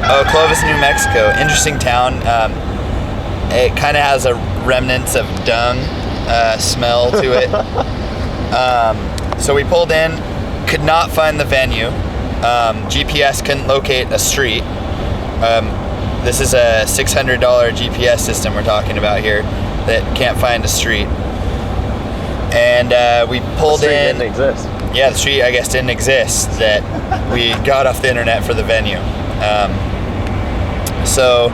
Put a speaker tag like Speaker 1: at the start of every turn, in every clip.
Speaker 1: Oh, Clovis, New Mexico. Interesting town. It kind of has a remnants of dung smell to it. So we pulled in, could not find the venue. GPS couldn't locate a street. This is a $600 GPS system we're talking about here that can't find a street. And we pulled
Speaker 2: The street
Speaker 1: in.
Speaker 2: didn't exist.
Speaker 1: Yeah, the street I guess didn't exist that we got off the internet for the venue. So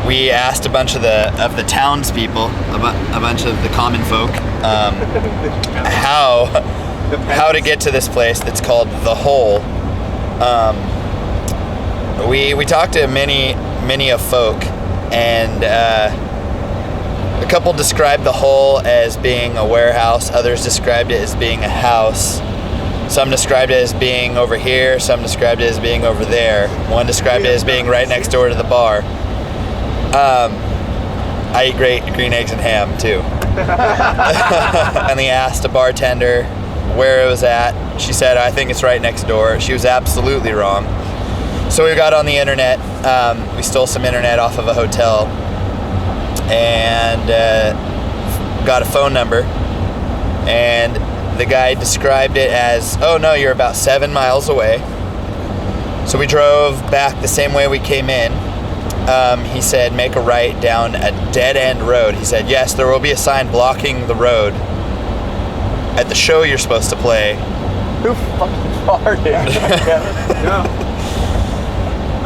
Speaker 1: we asked a bunch of the townspeople, a bunch of the common folk, how to get to this place that's called The Hole. We talked to many of folk, and a couple described The Hole as being a warehouse. Others described it as being a house. Some described it as being over here. Some described it as being over there. One described it as being right next door to the bar. I eat great green eggs and ham too. And they asked a bartender where it was at. She said, I think it's right next door. She was absolutely wrong. So we got on the internet. We stole some internet off of a hotel and got a phone number. And the guy described it as, oh no, you're about 7 miles away. So we drove back the same way we came in. He said, make a right down a dead-end road. He said, yes, there will be a sign blocking the road at the show you're supposed to play.
Speaker 2: Who fucking farted?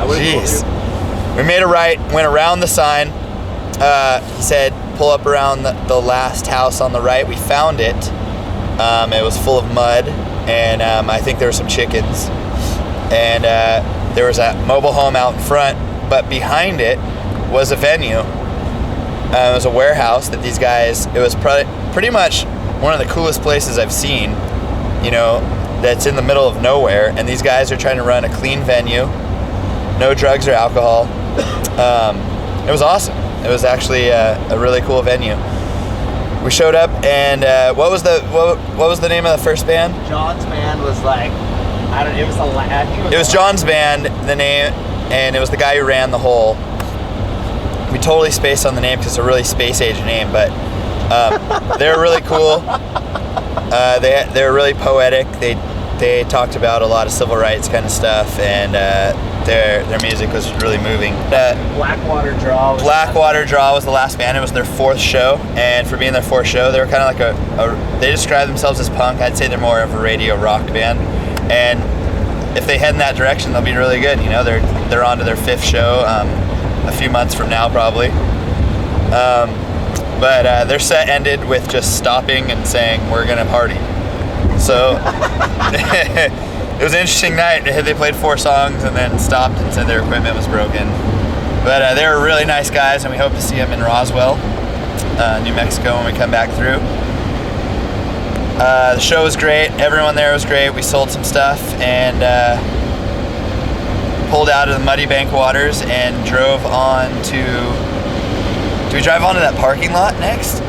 Speaker 1: Jeez. We made a right, went around the sign. He said, pull up around the last house on the right. We found it. It was full of mud, and I think there were some chickens. And there was a mobile home out in front, but behind it was a venue. It was a warehouse that these guys, it was pretty much one of the coolest places I've seen, you know, that's in the middle of nowhere. And these guys are trying to run a clean venue, no drugs or alcohol. It was awesome. It was actually a really cool venue. We showed up, and what was the name of the first band?
Speaker 3: John's band was like, I don't. It was
Speaker 1: It was John's band, the name, and it was the guy who ran The Hole. We totally spaced on the name because it's a really space age name, but they're really cool. They're really poetic. They talked about a lot of civil rights kind of stuff, and their music was really moving.
Speaker 3: Blackwater Draw.
Speaker 1: Blackwater Draw was the last band. It was their fourth show, and for being their fourth show, they were kind of like they describe themselves as punk. I'd say they're more of a radio rock band, and if they head in that direction, they'll be really good. You know, they're on to their fifth show a few months from now, probably. But their set ended with just stopping and saying, "We're gonna party." So it was an interesting night. They played 4 songs and then stopped and said their equipment was broken. But they were really nice guys, and we hope to see them in Roswell, New Mexico, when we come back through. The show was great. Everyone there was great. We sold some stuff and pulled out of the Muddy Bank waters and drove on to... Do we drive onto that parking lot next?